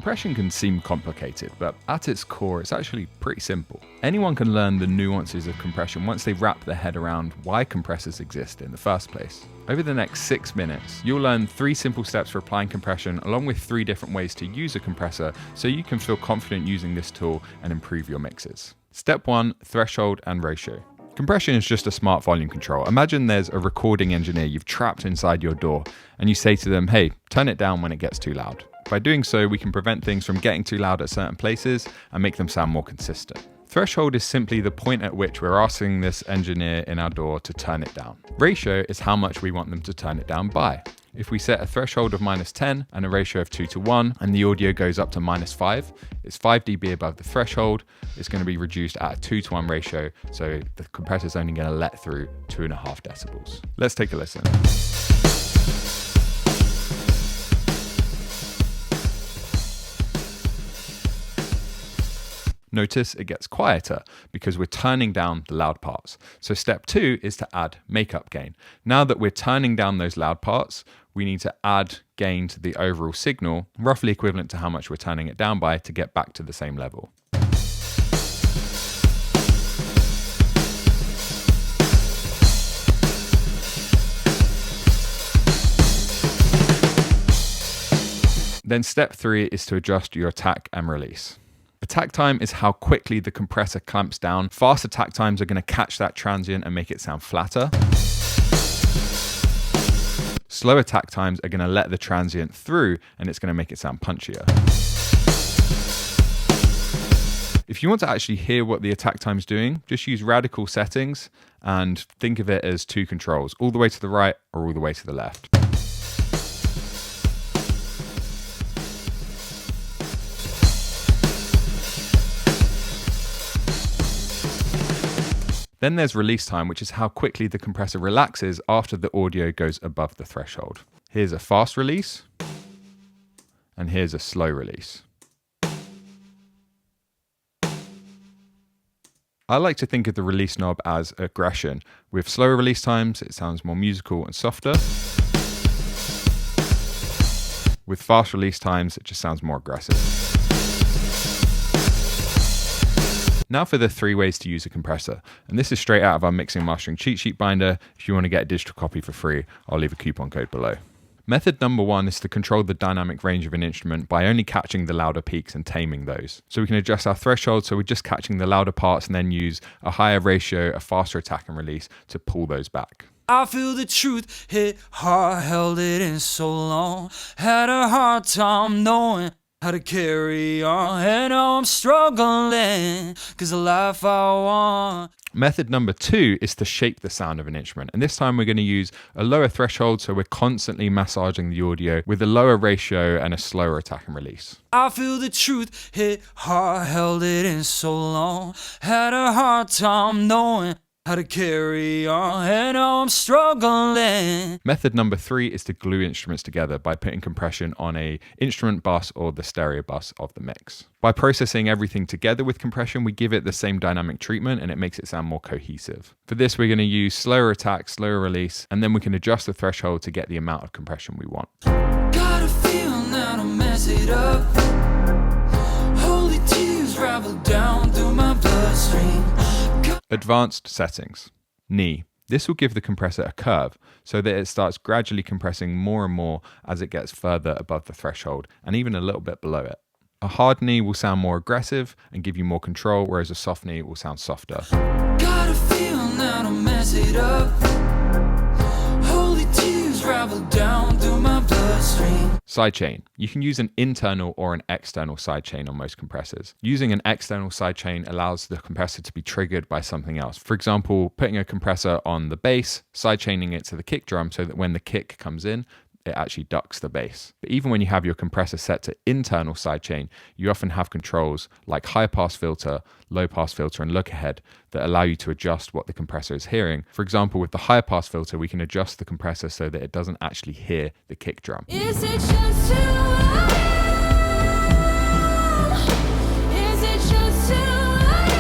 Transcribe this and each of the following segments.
Compression can seem complicated, but at its core, it's actually pretty simple. Anyone can learn the nuances of compression once they wrap their head around why compressors exist in the first place. Over the next 6 minutes, you'll learn 3 simple steps for applying compression, along with 3 different ways to use a compressor so you can feel confident using this tool and improve your mixes. Step 1, threshold and ratio. Compression is just a smart volume control. Imagine there's a recording engineer you've trapped inside your DAW and you say to them, hey, turn it down when it gets too loud. By doing so, we can prevent things from getting too loud at certain places and make them sound more consistent. Threshold is simply the point at which we're asking this engineer in our DAW to turn it down. Ratio is how much we want them to turn it down by. If we set a threshold of -10 and a ratio of 2:1 and the audio goes up to -5, it's 5 dB above the threshold. It's going to be reduced at a 2:1 ratio, so the compressor's only going to let through 2.5 decibels. Let's take a listen. Notice it gets quieter because we're turning down the loud parts. So step 2 is to add makeup gain. Now that we're turning down those loud parts, we need to add gain to the overall signal, roughly equivalent to how much we're turning it down by to get back to the same level. Then step 3 is to adjust your attack and release. Attack time is how quickly the compressor clamps down. Fast attack times are going to catch that transient and make it sound flatter. Slow attack times are going to let the transient through and it's going to make it sound punchier. If you want to actually hear what the attack time's doing, just use radical settings and think of it as 2 controls, all the way to the right or all the way to the left. Then there's release time, which is how quickly the compressor relaxes after the audio goes above the threshold. Here's a fast release, and here's a slow release. I like to think of the release knob as aggression. With slower release times, it sounds more musical and softer. With fast release times, it just sounds more aggressive. Now for the 3 ways to use a compressor, and this is straight out of our mixing and mastering cheat sheet binder. If you want to get a digital copy for free, I'll leave a coupon code below. Method number 1 is to control the dynamic range of an instrument by only catching the louder peaks and taming those. So we can adjust our threshold so we're just catching the louder parts and then use a higher ratio, a faster attack and release to pull those back. I feel the truth hit hard, held it in so long, had a hard time knowing how to carry on, and now I'm struggling, cause the life I want. Method number 2 is to shape the sound of an instrument, and this time we're going to use a lower threshold, so we're constantly massaging the audio with a lower ratio and a slower attack and release. I feel the truth hit hard, held it in so long, had a hard time knowing how to carry on, and now I'm struggling. Method number 3 is to glue instruments together by putting compression on a instrument bus or the stereo bus of the mix. By processing everything together with compression, we give it the same dynamic treatment and it makes it sound more cohesive. For this, we're going to use slower attack, slower release, and then we can adjust the threshold to get the amount of compression we want. Got a feeling that I'll mess it up. Holy tears ravel down through my bloodstream. Advanced settings. Knee. This will give the compressor a curve so that it starts gradually compressing more and more as it gets further above the threshold and even a little bit below it. A hard knee will sound more aggressive and give you more control, whereas a soft knee will sound softer. Got a feeling that I'll mess it up. Holy tears ravel down through my bloodstream. Sidechain. You can use an internal or an external sidechain on most compressors. Using an external sidechain allows the compressor to be triggered by something else. For example, putting a compressor on the bass, sidechaining it to the kick drum so that when the kick comes in, it actually ducks the bass. But even when you have your compressor set to internal sidechain, you often have controls like high pass filter, low pass filter, and look ahead that allow you to adjust what the compressor is hearing. For example, with the high pass filter, we can adjust the compressor so that it doesn't actually hear the kick drum. Is it just too loud? Is it just too loud?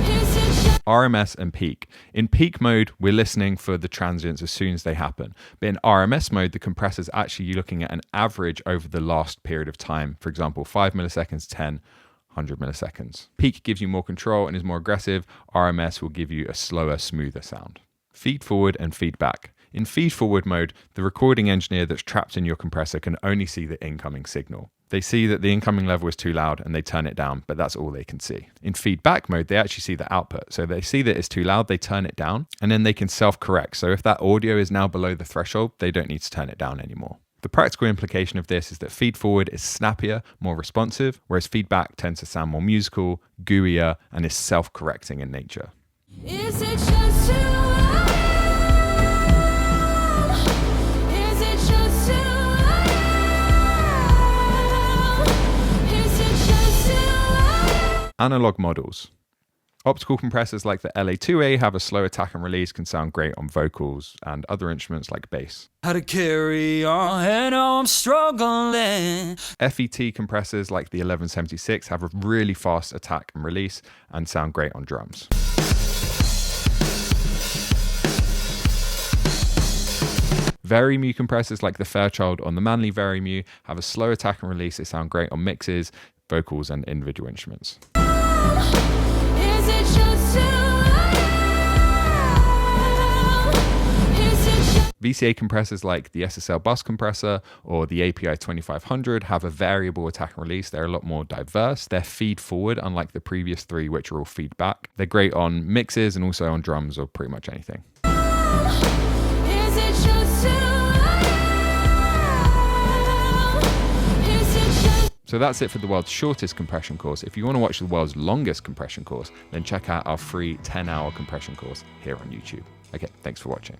Is it just RMS and peak. In peak mode, we're listening for the transients as soon as they happen. But in RMS mode, the compressor's actually looking at an average over the last period of time. For example, 5 milliseconds, 10, 100 milliseconds. Peak gives you more control and is more aggressive. RMS will give you a slower, smoother sound. Feed forward and feedback. In feed forward mode, the recording engineer that's trapped in your compressor can only see the incoming signal. They see that the incoming level is too loud and they turn it down, but that's all they can see. In feedback mode, they actually see the output. So they see that it's too loud, they turn it down, and then they can self-correct. So if that audio is now below the threshold, they don't need to turn it down anymore. The practical implication of this is that feed forward is snappier, more responsive, whereas feedback tends to sound more musical, gooier, and is self-correcting in nature. Is it just too loud? Is it just too loud? Is it just too loud? Analog models. Optical compressors like the LA2A have a slow attack and release, can sound great on vocals and other instruments like bass. How to carry on, and I'm struggling. FET compressors like the 1176 have a really fast attack and release and sound great on drums. Vari-Mu compressors like the Fairchild on the Manley Vari-Mu have a slow attack and release. They sound great on mixes, vocals, and individual instruments. Is it just too loud? Is it just VCA compressors like the SSL bus compressor or the API 2500 have a variable attack and release. They're a lot more diverse. They're feed forward, unlike the previous three, which are all feedback. They're great on mixes and also on drums or pretty much anything. Is it just too loud? Is it just So that's it for the world's shortest compression course. If you want to watch the world's longest compression course, then check out our free 10-hour compression course here on YouTube. Okay, thanks for watching.